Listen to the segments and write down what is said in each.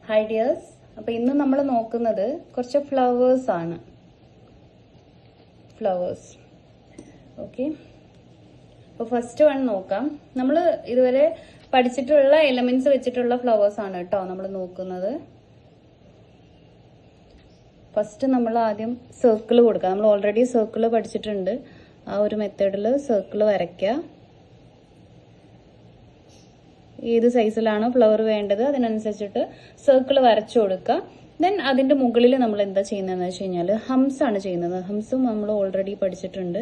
Hi dears. അപ്പോൾ ഇന്ന് നമ്മൾ നോക്കുന്നത് കുറച്ച് ഫ്ലവേഴ്സ് ആണ്. ഫ്ലവേഴ്സ്. ഓക്കെ, അപ്പോൾ ഫസ്റ്റ് വൺ നോക്കാം. നമ്മൾ ഇതുവരെ പഠിച്ചിട്ടുള്ള എലമെന്റ്സ് വെച്ചിട്ടുള്ള ഫ്ലവേഴ്സ് ആണ് കേട്ടോ നമ്മൾ നോക്കുന്നത്. ഫസ്റ്റ് നമ്മൾ ആദ്യം സർക്കിൾ കൊടുക്കുക. നമ്മൾ ഓൾറെഡി സർക്കിൾ പഠിച്ചിട്ടുണ്ട്. ആ ഒരു മെത്തേഡിൽ സർക്കിൾ വരയ്ക്കുക. ഏത് സൈസിലാണോ ഫ്ലവർ വേണ്ടത് അതിനനുസരിച്ചിട്ട് സർക്കിൾ വരച്ചു കൊടുക്കുക. ദെൻ അതിൻ്റെ മുകളിൽ നമ്മൾ എന്താ ചെയ്യുന്നതെന്ന് വെച്ച് കഴിഞ്ഞാൽ ഹംസ് ആണ് ചെയ്യുന്നത്. ഹംസും നമ്മൾ ഓൾറെഡി പഠിച്ചിട്ടുണ്ട്.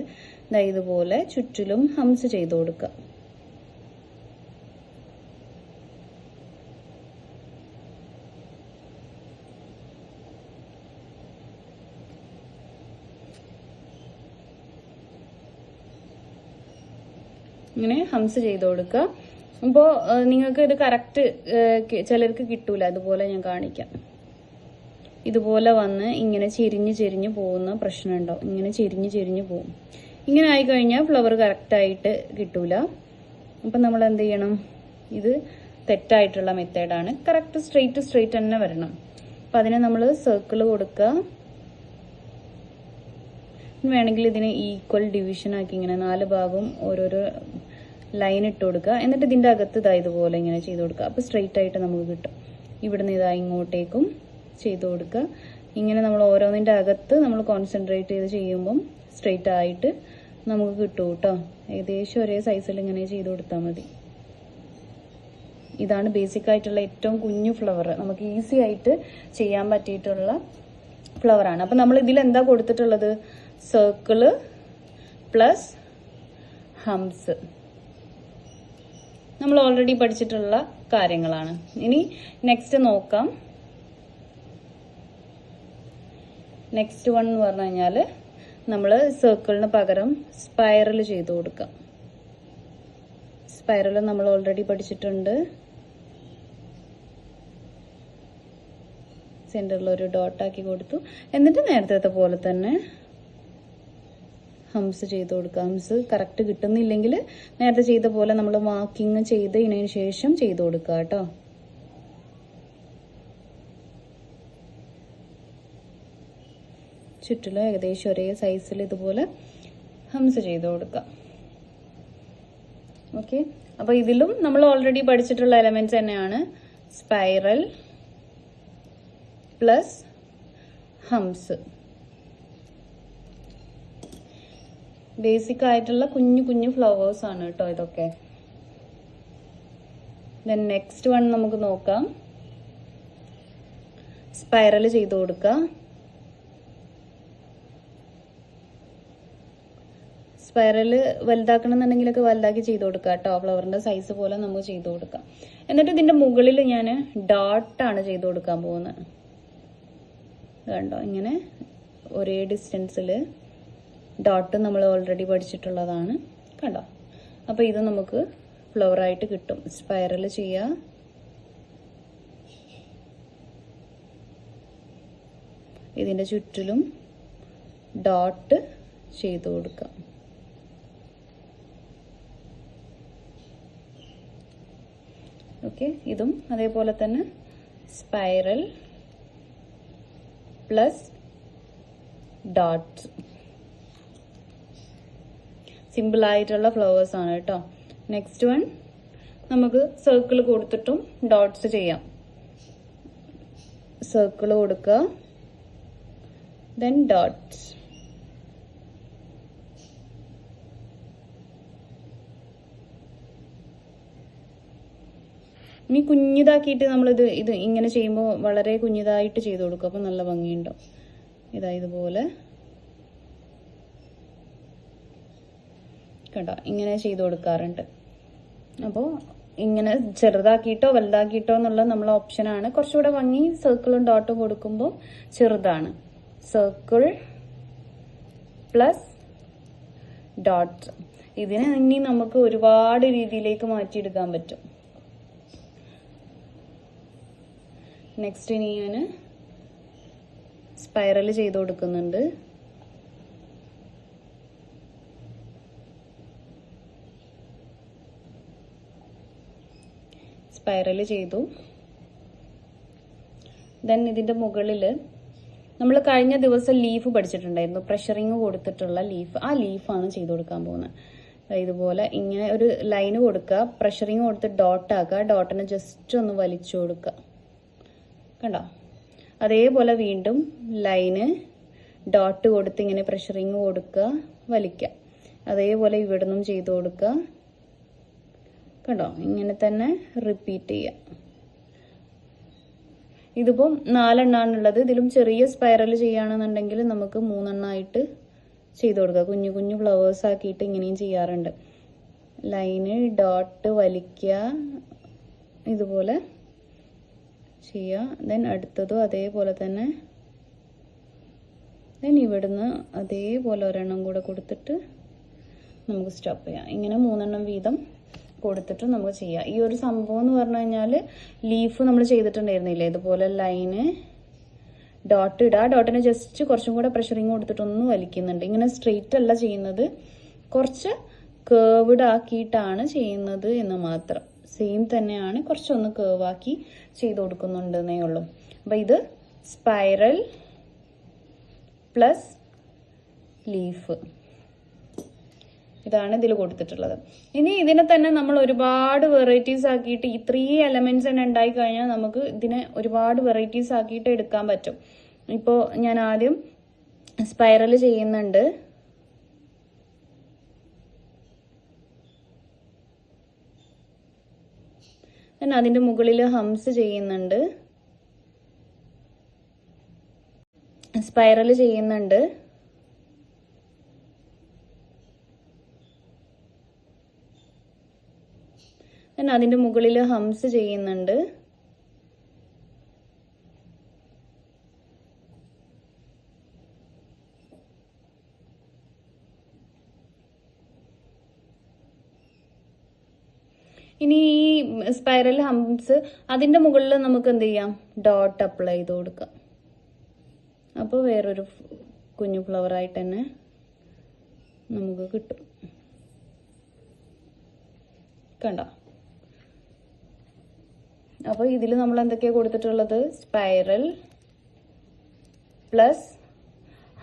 ഇതുപോലെ ചുറ്റിലും ഹംസ് ചെയ്ത് കൊടുക്കുക. ഇങ്ങനെ ഹംസ് ചെയ്ത് കൊടുക്കുക. അപ്പോൾ നിങ്ങൾക്ക് ഇത് കറക്റ്റ് ചിലർക്ക് കിട്ടൂല. അതുപോലെ ഞാൻ കാണിക്കാം. ഇതുപോലെ വന്ന് ഇങ്ങനെ ചെരിഞ്ഞ് പോകുന്ന പ്രശ്നമുണ്ടാവും. ഇങ്ങനെ ചെരിഞ്ഞ് പോകും. ഇങ്ങനെ ആയിക്കഴിഞ്ഞാൽ ഫ്ലവർ കറക്റ്റായിട്ട് കിട്ടൂല. അപ്പം നമ്മൾ എന്ത് ചെയ്യണം? ഇത് തെറ്റായിട്ടുള്ള മെത്തേഡാണ്. കറക്റ്റ് സ്ട്രെയിറ്റ് തന്നെ വരണം. അപ്പം അതിനെ നമ്മൾ സർക്കിൾ കൊടുക്കുക. വേണമെങ്കിൽ ഇതിനെ ഈക്വൽ ഡിവിഷൻ ആക്കി ഇങ്ങനെ 4 ഭാഗവും ഓരോരോ ലൈൻ ഇട്ട് കൊടുക്കുക. എന്നിട്ട് ഇതിൻ്റെ അകത്ത് ഇതുപോലെ ഇങ്ങനെ ചെയ്ത് കൊടുക്കുക. അപ്പോൾ സ്ട്രെയിറ്റ് ആയിട്ട് നമുക്ക് കിട്ടും. ഇവിടുന്ന് ഇങ്ങോട്ടേക്കും ചെയ്ത് കൊടുക്കുക. ഇങ്ങനെ നമ്മൾ ഓരോന്നിൻ്റെ അകത്ത് നമ്മൾ കോൺസെൻട്രേറ്റ് ചെയ്ത് ചെയ്യുമ്പം സ്ട്രെയിറ്റ് ആയിട്ട് നമുക്ക് കിട്ടും കേട്ടോ. ഏകദേശം ഒരേ സൈസിൽ ഇങ്ങനെ ചെയ്ത് കൊടുത്താൽ മതി. ഇതാണ് ബേസിക് ആയിട്ടുള്ള ഏറ്റവും കുഞ്ഞു ഫ്ലവർ. നമുക്ക് ഈസി ആയിട്ട് ചെയ്യാൻ പറ്റിയിട്ടുള്ള ഫ്ലവറാണ്. അപ്പം നമ്മൾ ഇതിൽ എന്താ കൊടുത്തിട്ടുള്ളത്? സർക്കിള് പ്ലസ് ഹംസ്. നമ്മൾ ഓൾറെഡി പഠിച്ചിട്ടുള്ള കാര്യങ്ങളാണ്. ഇനി നെക്സ്റ്റ് നോക്കാം. നെക്സ്റ്റ് വൺ എന്ന് പറഞ്ഞു കഴിഞ്ഞാൽ നമ്മൾ സർക്കിളിന് പകരം സ്പൈറൽ ചെയ്ത് കൊടുക്കാം. സ്പൈറൽ നമ്മൾ ഓൾറെഡി പഠിച്ചിട്ടുണ്ട്. സെന്ററിൽ ഒരു ഡോട്ടാക്കി കൊടുത്തു. എന്നിട്ട് നേരത്തെ പോലെ തന്നെ ഹംസ് ചെയ്ത് കൊടുക്കുക. ഹംസ് കറക്റ്റ് കിട്ടുന്നില്ലെങ്കിൽ നേരത്തെ ചെയ്ത പോലെ നമ്മൾ മാർക്കിങ് ചെയ്തതിന് ശേഷം ചെയ്ത് കൊടുക്കുക കേട്ടോ. ചുറ്റിലും ഏകദേശം ഒരേ സൈസിൽ ഇതുപോലെ ഹംസ് ചെയ്ത് കൊടുക്കുക. ഓക്കെ, അപ്പോൾ ഇതിലും നമ്മൾ ഓൾറെഡി പഠിച്ചിട്ടുള്ള എലമെന്റ്സ് തന്നെയാണ്. Spiral plus ഹംസ്. ബേസിക് ആയിട്ടുള്ള കുഞ്ഞു ഫ്ലവേഴ്സ് ആണ് കേട്ടോ ഇതൊക്കെ. ദെൻ നെക്സ്റ്റ് വൺ നമുക്ക് നോക്കാം. സ്പൈറൽ ചെയ്ത് കൊടുക്കുക. സ്പൈറല് വലുതാക്കണമെന്നുണ്ടെങ്കിലൊക്കെ വലുതാക്കി ചെയ്ത് കൊടുക്കുക കേട്ടോ. ഫ്ലവറിന്റെ സൈസ് പോലെ നമുക്ക് ചെയ്ത് കൊടുക്കാം. എന്നിട്ട് ഇതിന്റെ മുകളിൽ ഞാൻ ഡോട്ടാണ് ചെയ്ത് കൊടുക്കാൻ പോകുന്നത്. കണ്ടോ, ഇങ്ങനെ ഒരേ ഡിസ്റ്റൻസിൽ ഡോട്ട് നമ്മൾ ഓൾറെഡി പഠിച്ചിട്ടുള്ളതാണ്. കണ്ടോ, അപ്പോൾ ഇത് നമുക്ക് ഫ്ലവറായിട്ട് കിട്ടും. സ്പൈറൽ ചെയ്യുക. ഇതിൻ്റെ ചുറ്റിലും ഡോട്ട് ചെയ്ത് കൊടുക്കാം. ഓക്കെ, ഇതും അതേപോലെ തന്നെ സ്പൈറൽ പ്ലസ് ഡോട്ട്സ്. സിമ്പിൾ ആയിട്ടുള്ള ഫ്ലവേഴ്സ് ആണ് കേട്ടോ. നെക്സ്റ്റ് വൺ നമുക്ക് സർക്കിൾ കൊടുത്തിട്ടും ഡോട്ട്സ് ചെയ്യാം. സർക്കിൾ കൊടുക്കുക, ദെൻ ഡോട്ട്സ്. ഇനി കുഞ്ഞിതാക്കിയിട്ട് നമ്മളിത് ഇങ്ങനെ ചെയ്യുമ്പോൾ വളരെ കുഞ്ഞിതായിട്ട് ചെയ്ത് കൊടുക്കും. അപ്പോൾ നല്ല ഭംഗിയുണ്ടാവും. ഇതുപോലെ കണ്ടോ, ഇങ്ങനെ ചെയ്ത് കൊടുക്കാറുണ്ട്. അപ്പോൾ ഇങ്ങനെ ചെറുതാക്കിയിട്ടോ വലുതാക്കിയിട്ടോ എന്നുള്ള നമ്മളെ ഓപ്ഷനാണ്. കുറച്ചുകൂടെ ഭംഗി സർക്കിളും ഡോട്ടും കൊടുക്കുമ്പോൾ ചെറുതാണ്. Circle plus dot. ഇതിനെ ഇനി നമുക്ക് ഒരുപാട് രീതിയിലേക്ക് മാറ്റിയെടുക്കാൻ പറ്റും. നെക്സ്റ്റ് ഇനി ഞാൻ സ്പൈറൽ ചെയ്ത് കൊടുക്കുന്നുണ്ട്. സ്പൈറൽ ചെയ്തു. ദെൻ ഇതിൻ്റെ മുകളിൽ നമ്മൾ കഴിഞ്ഞ ദിവസം ലീഫ് പഠിച്ചിട്ടുണ്ടായിരുന്നു, പ്രഷറിങ് കൊടുത്തിട്ടുള്ള ലീഫ്. ആ ലീഫാണ് ചെയ്ത് കൊടുക്കാൻ പോകുന്നത്. ഇതുപോലെ ഇങ്ങനെ ഒരു ലൈന് കൊടുക്കുക, പ്രഷറിങ് കൊടുത്ത് ഡോട്ട് ആക്കുക, ഡോട്ടിനെ ജസ്റ്റ് ഒന്ന് വലിച്ചു കൊടുക്കുക. കണ്ടോ? അതേപോലെ വീണ്ടും ലൈന് ഡോട്ട് കൊടുത്ത് ഇങ്ങനെ പ്രഷറിങ് കൊടുക്കുക, വലിക്കുക. അതേപോലെ ഇവിടെ നിന്നും ചെയ്ത് കൊടുക്കുക. കണ്ടോ? ഇങ്ങനെ തന്നെ റിപ്പീറ്റ് ചെയ്യുക. ഇതിപ്പം 4 എണ്ണാണുള്ളത്. ഇതിലും ചെറിയ സ്പൈറൽ ചെയ്യുകയാണെന്നുണ്ടെങ്കിൽ നമുക്ക് 3 എണ്ണമായിട്ട് ചെയ്ത് കൊടുക്കുക. കുഞ്ഞു കുഞ്ഞു ഫ്ലവേഴ്സ് ആക്കിയിട്ട് ഇങ്ങനെയും ചെയ്യാറുണ്ട്. ലൈന് ഡോട്ട് വലിക്കുക, ഇതുപോലെ ചെയ്യുക. ദെൻ അടുത്തതും അതേപോലെ തന്നെ. ദെൻ ഇവിടുന്ന് അതേപോലെ ഒരെണ്ണം കൂടെ കൊടുത്തിട്ട് നമുക്ക് സ്റ്റോപ്പ് ചെയ്യാം. ഇങ്ങനെ 3 എണ്ണം വീതം കൊടുത്തിട്ട് നമുക്ക് ചെയ്യാം. ഈ ഒരു സംഭവം എന്ന് പറഞ്ഞു കഴിഞ്ഞാൽ ലീഫ് നമ്മൾ ചെയ്തിട്ടുണ്ടായിരുന്നില്ലേ, ഇതുപോലെ ലൈന് ഡോട്ട് ഇടുക, ഡോട്ടിന് ജസ്റ്റ് കുറച്ചും കൂടെ പ്രഷറിങ് കൊടുത്തിട്ടൊന്ന് വലിക്കുന്നുണ്ട്. ഇങ്ങനെ സ്ട്രെയിറ്റ് അല്ല ചെയ്യുന്നത്, കുറച്ച് കേർവ്ഡ് ആക്കിയിട്ടാണ് ചെയ്യുന്നത് എന്ന് മാത്രം. സെയിം തന്നെയാണ്, കുറച്ചൊന്ന് കേർവ് ആക്കി ചെയ്ത് കൊടുക്കുന്നുണ്ടെന്നേ ഉള്ളൂ. അപ്പം ഇത് സ്പൈറൽ പ്ലസ് ലീഫ്, ഇതാണ് ഇതിൽ കൊടുത്തിട്ടുള്ളത്. ഇനി ഇതിനെ തന്നെ നമ്മൾ ഒരുപാട് വെറൈറ്റീസ് ആക്കിയിട്ട് ഈ 3 എലമെന്റ്സ് തന്നെ ഉണ്ടായി കഴിഞ്ഞാൽ നമുക്ക് ഇതിനെ ഒരുപാട് വെറൈറ്റീസ് ആക്കിയിട്ട് എടുക്കാൻ പറ്റും. ഇപ്പോൾ ഞാൻ ആദ്യം സ്പൈറൽ ചെയ്യുന്നുണ്ട്. അതിൻ്റെ മുകളിൽ ഹംസ് ചെയ്യുന്നുണ്ട്, സ്പൈറൽ ചെയ്യുന്നുണ്ട്. അതിൻ്റെ മുകളിൽ ഹംസ് ചെയ്യുന്നുണ്ട്. ഇനി ഈ സ്പൈറൽ ഹംസ് അതിൻ്റെ മുകളിൽ നമുക്ക് എന്ത് ചെയ്യാം, ഡോട്ട് അപ്ലൈ ചെയ്ത് കൊടുക്കാം. അപ്പോൾ വേറൊരു കുഞ്ഞു ഫ്ലവറായിട്ട് തന്നെ നമുക്ക് കിട്ടും. കണ്ടോ? അപ്പോൾ ഇതിൽ നമ്മൾ എന്തൊക്കെയാണ് കൊടുത്തിട്ടുള്ളത്, സ്പൈറൽ പ്ലസ്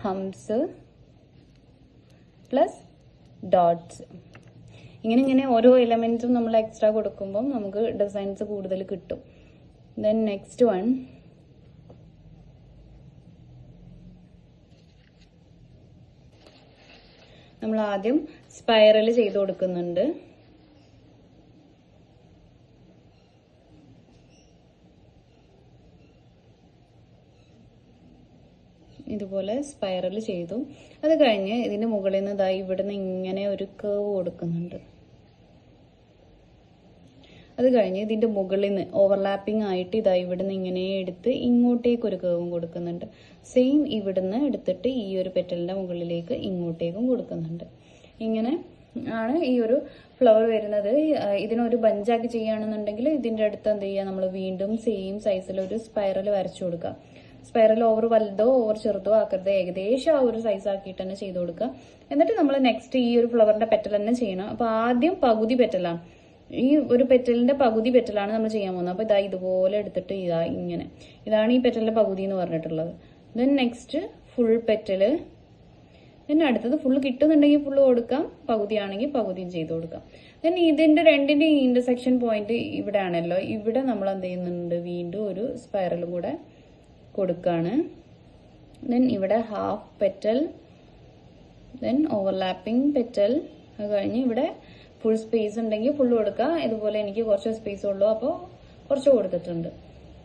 ഹംസ് പ്ലസ് ഡോട്ട്സ്. ഇങ്ങനെ ഓരോ എലമെന്റ്സും നമ്മൾ എക്സ്ട്രാ കൊടുക്കുമ്പോൾ നമുക്ക് ഡിസൈൻസ് കൂടുതൽ കിട്ടും. ദെൻ നെക്സ്റ്റ് വൺ, നമ്മൾ ആദ്യം സ്പൈറൽ ചെയ്ത് കൊടുക്കുന്നുണ്ട്. ഇതുപോലെ സ്പൈറൽ ചെയ്തു. അത് കഴിഞ്ഞ് ഇതിന്റെ മുകളിൽ നിന്ന് ഇതായി ഇവിടുന്ന് ഇങ്ങനെ ഒരു കേവ് കൊടുക്കുന്നുണ്ട്. അത് കഴിഞ്ഞ് ഇതിന്റെ മുകളിൽ നിന്ന് ഓവർലാപ്പിംഗ് ആയിട്ട് ഇതായി ഇവിടുന്ന് ഇങ്ങനെ എടുത്ത് ഇങ്ങോട്ടേക്ക് ഒരു കേവും കൊടുക്കുന്നുണ്ട്. സെയിം ഇവിടുന്ന് എടുത്തിട്ട് ഈ ഒരു പെറ്റലിന്റെ മുകളിലേക്ക് ഇങ്ങോട്ടേക്കും കൊടുക്കുന്നുണ്ട്. ഇങ്ങനെ ആണ് ഈ ഒരു ഫ്ലവർ വരുന്നത്. ഇതിനൊരു ബഞ്ചാക്കി ചെയ്യുകയാണെന്നുണ്ടെങ്കിൽ ഇതിന്റെ അടുത്ത് എന്ത് ചെയ്യുക, നമ്മൾ വീണ്ടും സെയിം സൈസിൽ ഒരു സ്പൈറൽ വരച്ചു കൊടുക്കുക. സ്പൈറൽ ഓവർ വലുതോ ഓവർ ചെറുതോ ആക്കരുത്, ഏകദേശം ആ ഒരു സൈസ് ആക്കിയിട്ട് തന്നെ ചെയ്ത് കൊടുക്കുക. എന്നിട്ട് നമ്മൾ നെക്സ്റ്റ് ഈ ഒരു ഫ്ലവറിന്റെ പെറ്റൽ തന്നെ ചെയ്യണം. അപ്പൊ ആദ്യം പകുതി പെറ്റലാണ്, ഈ ഒരു പെറ്റലിന്റെ പകുതി പെറ്റലാണ് നമ്മൾ ചെയ്യാൻ പോകുന്നത്. അപ്പൊ ഇതാ ഇതുപോലെ എടുത്തിട്ട് ഇങ്ങനെ, ഇതാണ് ഈ പെറ്റലിന്റെ പകുതി എന്ന് പറഞ്ഞിട്ടുള്ളത്. ദെൻ നെക്സ്റ്റ് ഫുൾ പെറ്റല്, പിന്നെ അടുത്തത് ഫുള്ള് കിട്ടുന്നുണ്ടെങ്കിൽ ഫുള്ള് കൊടുക്കാം, പകുതിയാണെങ്കിൽ പകുതിയും ചെയ്ത് കൊടുക്കാം. ദെൻ ഇതിന്റെ രണ്ടിന്റെയും ഇന്റർസെക്ഷൻ പോയിന്റ് ഇവിടെ ആണല്ലോ, ഇവിടെ നമ്മൾ എന്ത് ചെയ്യുന്നുണ്ട്, വീണ്ടും ഒരു സ്പൈറലും കൂടെ കൊടുക്കാണ്. ദെൻ ഇവിടെ half petal, then overlapping petal. അത് കഴിഞ്ഞ് ഇവിടെ ഫുൾ സ്പേസ് ഉണ്ടെങ്കിൽ ഫുള്ള് കൊടുക്കുക. ഇതുപോലെ എനിക്ക് കുറച്ച് സ്പേസ് ഉള്ളൂ, അപ്പോൾ കുറച്ച് കൊടുത്തിട്ടുണ്ട്.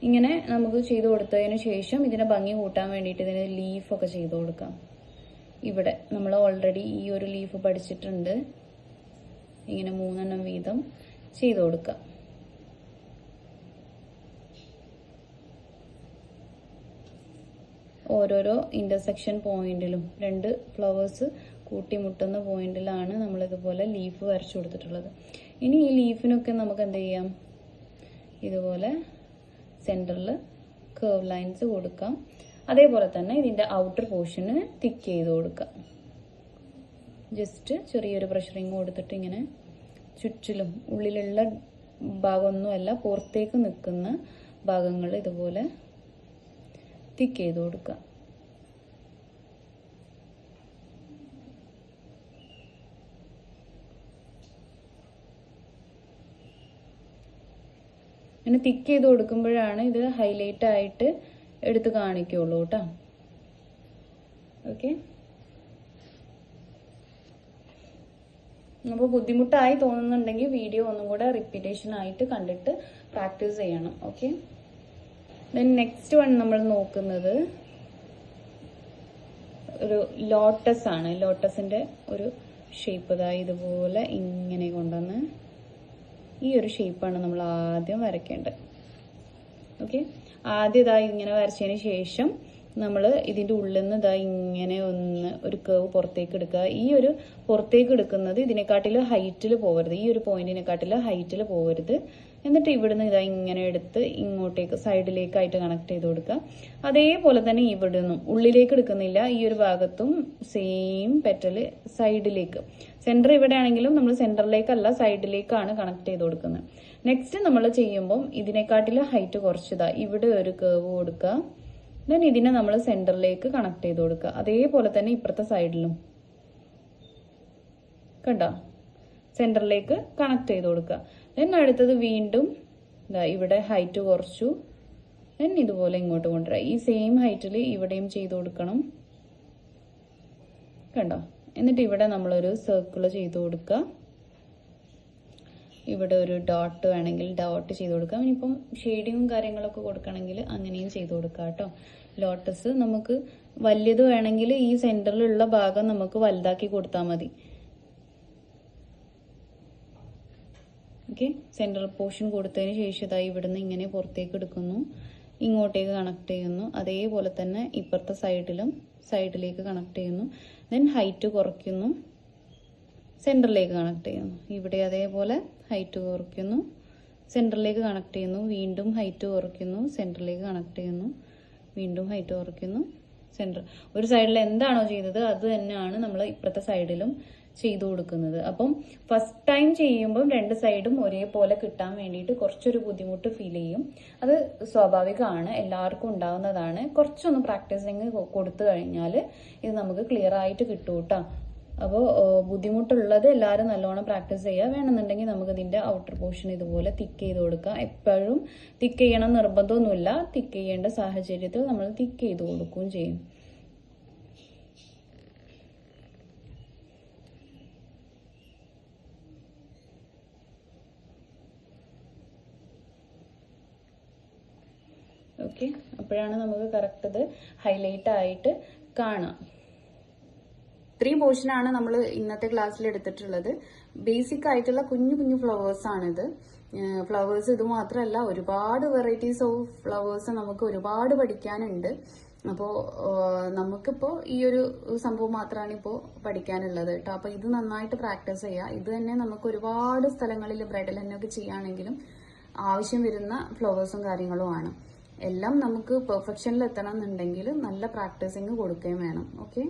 ഇങ്ങനെ നമുക്ക് ചെയ്ത് കൊടുത്തതിന് ശേഷം ഇതിനെ ഭംഗി കൂട്ടാൻ വേണ്ടിയിട്ട് ഇതിന് ലീഫൊക്കെ ചെയ്ത് കൊടുക്കാം. ഇവിടെ നമ്മൾ ഓൾറെഡി ഈ ഒരു ലീഫ് പഠിച്ചിട്ടുണ്ട്. ഇങ്ങനെ 3 എണ്ണം വീതം ചെയ്ത് കൊടുക്കാം. ഓരോരോ ഇന്റർസെക്ഷൻ പോയിന്റിലും 2 ഫ്ലവേഴ്സ് കൂട്ടിമുട്ടുന്ന പോയിന്റിലാണ് നമ്മൾ ഇതുപോലെ ലീഫ് വരച്ചു കൊടുത്തിട്ടുള്ളത്. ഇനി ഈ ലീഫിനൊക്കെ നമുക്ക് എന്ത് ചെയ്യാം, ഇതുപോലെ സെന്ററിൽ കർവ് ലൈൻസ് കൊടുക്കാം. അതേപോലെ തന്നെ ഇതിന്റെ ഔട്ടർ പോർഷന് തിക്ക് ചെയ്ത് കൊടുക്കാം. ജസ്റ്റ് ചെറിയൊരു പ്രഷറിങ് കൊടുത്തിട്ട് ഇങ്ങനെ ചുറ്റിലും, ഉള്ളിലുള്ള ഭാഗമൊന്നുമല്ല പുറത്തേക്ക് നിൽക്കുന്ന ഭാഗങ്ങൾ ഇതുപോലെ തിക്ക് ചെയ്ത് കൊടുക്കുക. അങ്ങനെ തിക്ക് ചെയ്ത് കൊടുക്കുമ്പോഴാണ് ഇത് ഹൈലൈറ്റ് ആയിട്ട് എടുത്ത് കാണിക്കുള്ളൂ കേട്ടോ. ഓക്കെ, അപ്പോൾ ബുദ്ധിമുട്ടായി തോന്നുന്നുണ്ടെങ്കിൽ വീഡിയോ ഒന്നും കൂടെ റിപ്പീറ്റേഷൻ ആയിട്ട് കണ്ടിട്ട് പ്രാക്ടീസ് ചെയ്യണം. ഓക്കെ, ദെൻ നെക്സ്റ്റ് വൺ നമ്മൾ നോക്കുന്നത് ഒരു ലോട്ടസ് ആണ്. ലോട്ടസിന്റെ ഒരു ഷേപ്പ് ഇതുപോലെ ഇങ്ങനെ കൊണ്ടുവന്ന് ഈ ഒരു ഷേപ്പാണ് നമ്മൾ ആദ്യം വരയ്ക്കേണ്ടത്. ഓക്കെ, ആദ്യം ഇങ്ങനെ വരച്ചതിന് ശേഷം നമ്മൾ ഇതിൻ്റെ ഉള്ളിൽ നിന്ന് ഇങ്ങനെ ഒന്ന് ഒരു കേവ് പുറത്തേക്ക് എടുക്കുക. ഈ ഒരു പുറത്തേക്ക് എടുക്കുന്നത് ഇതിനെക്കാട്ടിലും ഹൈറ്റിൽ പോകരുത്, ഈ ഒരു പോയിന്റിനെക്കാട്ടിലും ഹൈറ്റിൽ പോകരുത്. എന്നിട്ട് ഇവിടുന്ന് ഇങ്ങനെ എടുത്ത് ഇങ്ങോട്ടേക്ക് സൈഡിലേക്കായിട്ട് കണക്ട് ചെയ്ത് കൊടുക്കുക. അതേപോലെ തന്നെ ഇവിടെ നിന്നും ഉള്ളിലേക്ക് എടുക്കുന്നില്ല, ഈ ഒരു ഭാഗത്തും സെയിം പെറ്റല് സൈഡിലേക്ക്. സെന്റർ ഇവിടെ ആണെങ്കിലും നമ്മൾ സെന്ററിലേക്കല്ല സൈഡിലേക്കാണ് കണക്ട് ചെയ്ത് കൊടുക്കുന്നത്. നെക്സ്റ്റ് നമ്മൾ ചെയ്യുമ്പം ഇതിനെക്കാട്ടിലും ഹൈറ്റ് കുറച്ചതാ ഇവിടെ ഒരു കേവ് കൊടുക്കുക. ദെൻ ഇതിനെ നമ്മൾ സെന്ററിലേക്ക് കണക്ട് ചെയ്ത് കൊടുക്കുക. അതേപോലെ തന്നെ ഇപ്പുറത്തെ സൈഡിലും കണ്ടോ, സെന്ററിലേക്ക് കണക്ട് ചെയ്ത് കൊടുക്കുക. ദെൻ അടുത്തത് വീണ്ടും ഇവിടെ ഹൈറ്റ് കുറച്ചു. ദെൻ ഇതുപോലെ ഇങ്ങോട്ട് കൊണ്ടുവരാം. ഈ സെയിം ഹൈറ്റിൽ ഇവിടെയും ചെയ്ത് കൊടുക്കണം. കണ്ടോ, എന്നിട്ട് ഇവിടെ നമ്മളൊരു സർക്കിൾ ചെയ്ത് കൊടുക്കുക. ഇവിടെ ഒരു ഡോട്ട് വേണമെങ്കിൽ ഡോട്ട് ചെയ്ത് കൊടുക്കാം. ഇനിയിപ്പം ഷെയ്ഡിങ്ങും കാര്യങ്ങളൊക്കെ കൊടുക്കണമെങ്കിൽ അങ്ങനെയും ചെയ്ത് കൊടുക്കാം കേട്ടോ. ലോട്ടസ് നമുക്ക് വലിയത് വേണമെങ്കിൽ ഈ സെന്ററിലുള്ള ഭാഗം നമുക്ക് വലുതാക്കി കൊടുത്താൽ മതി. ഓക്കെ, സെൻട്രൽ പോർഷൻ കൊടുത്തതിന് ശേഷം ഇവിടുന്ന് ഇങ്ങനെ പുറത്തേക്ക് എടുക്കുന്നു, ഇങ്ങോട്ടേക്ക് കണക്ട് ചെയ്യുന്നു. അതേപോലെ തന്നെ ഇപ്പുറത്തെ സൈഡിലേക്ക് കണക്ട് ചെയ്യുന്നു. ദെൻ ഹൈറ്റ് കുറയ്ക്കുന്നു, സെന്ററിലേക്ക് കണക്ട് ചെയ്യുന്നു. ഇവിടെ അതേപോലെ ഹൈറ്റ് കുറയ്ക്കുന്നു, സെന്ററിലേക്ക് കണക്ട് ചെയ്യുന്നു. വീണ്ടും ഹൈറ്റ് കുറയ്ക്കുന്നു, സെന്ററിലേക്ക് കണക്ട് ചെയ്യുന്നു. വീണ്ടും ഹൈറ്റ് കുറയ്ക്കുന്നു, സെന്റർ. ഒരു സൈഡിൽ എന്താണോ ചെയ്തത് അത് തന്നെയാണ് നമ്മൾ ഇപ്പുറത്തെ സൈഡിലും ചെയ്തു കൊടുക്കുന്നത്. അപ്പം ഫസ്റ്റ് ടൈം ചെയ്യുമ്പോൾ രണ്ട് സൈഡും ഒരേപോലെ കിട്ടാൻ വേണ്ടിയിട്ട് കുറച്ചൊരു ബുദ്ധിമുട്ട് ഫീൽ ചെയ്യും. അത് സ്വാഭാവികമാണ്, എല്ലാവർക്കും ഉണ്ടാവുന്നതാണ്. കുറച്ചൊന്ന് പ്രാക്ടീസിങ് കൊടുത്തു കഴിഞ്ഞാൽ ഇത് നമുക്ക് ക്ലിയർ ആയിട്ട് കിട്ടും കേട്ടോ. അപ്പോൾ ബുദ്ധിമുട്ടുള്ളത് എല്ലാവരും നല്ലോണം പ്രാക്ടീസ് ചെയ്യുക. വേണമെന്നുണ്ടെങ്കിൽ നമുക്ക് ഇതിൻ്റെ ഔട്ടർ പോർഷൻ ഇതുപോലെ തിക്ക് ചെയ്ത് കൊടുക്കാം. എപ്പോഴും തിക്ക് ചെയ്യണം നിർബന്ധമൊന്നുമില്ല, തിക്ക് ചെയ്യേണ്ട സാഹചര്യത്തിൽ നമ്മൾ തിക്ക് ചെയ്ത് കൊടുക്കുകയും ചെയ്യും. ഓക്കെ, അപ്പോഴാണ് നമുക്ക് കറക്റ്റ് ഇത് ഹൈലൈറ്റ് ആയിട്ട് കാണാം. 3 പോർഷനാണ് നമ്മൾ ഇന്നത്തെ ക്ലാസ്സിൽ എടുത്തിട്ടുള്ളത്. ബേസിക് ആയിട്ടുള്ള കുഞ്ഞു കുഞ്ഞു ഫ്ലവേഴ്സ് ആണിത്. ഫ്ലവേഴ്സ് ഇത് മാത്രമല്ല, ഒരുപാട് വെറൈറ്റീസ് ഓഫ് ഫ്ലവേഴ്സ് നമുക്ക് ഒരുപാട് പഠിക്കാനുണ്ട്. അപ്പോൾ നമുക്കിപ്പോൾ ഈ ഒരു സംഭവം മാത്രമാണ് ഇപ്പോൾ പഠിക്കാനുള്ളത് കേട്ടോ. അപ്പോൾ ഇത് നന്നായിട്ട് പ്രാക്ടീസ് ചെയ്യുക. ഇത് തന്നെ നമുക്ക് ഒരുപാട് സ്ഥലങ്ങളിൽ ബ്രൈഡൽ ഹെന്നൊക്കെ ചെയ്യുകയാണെങ്കിലും ആവശ്യം വരുന്ന ഫ്ലവേഴ്സും കാര്യങ്ങളുമാണ്. എല്ലാം നമുക്ക് പെർഫെക്ഷനിൽ എത്തണം എന്നുണ്ടെങ്കിൽ നല്ല പ്രാക്ടീസിങ് കൊടുക്കുകയും വേണം. ഓക്കെ.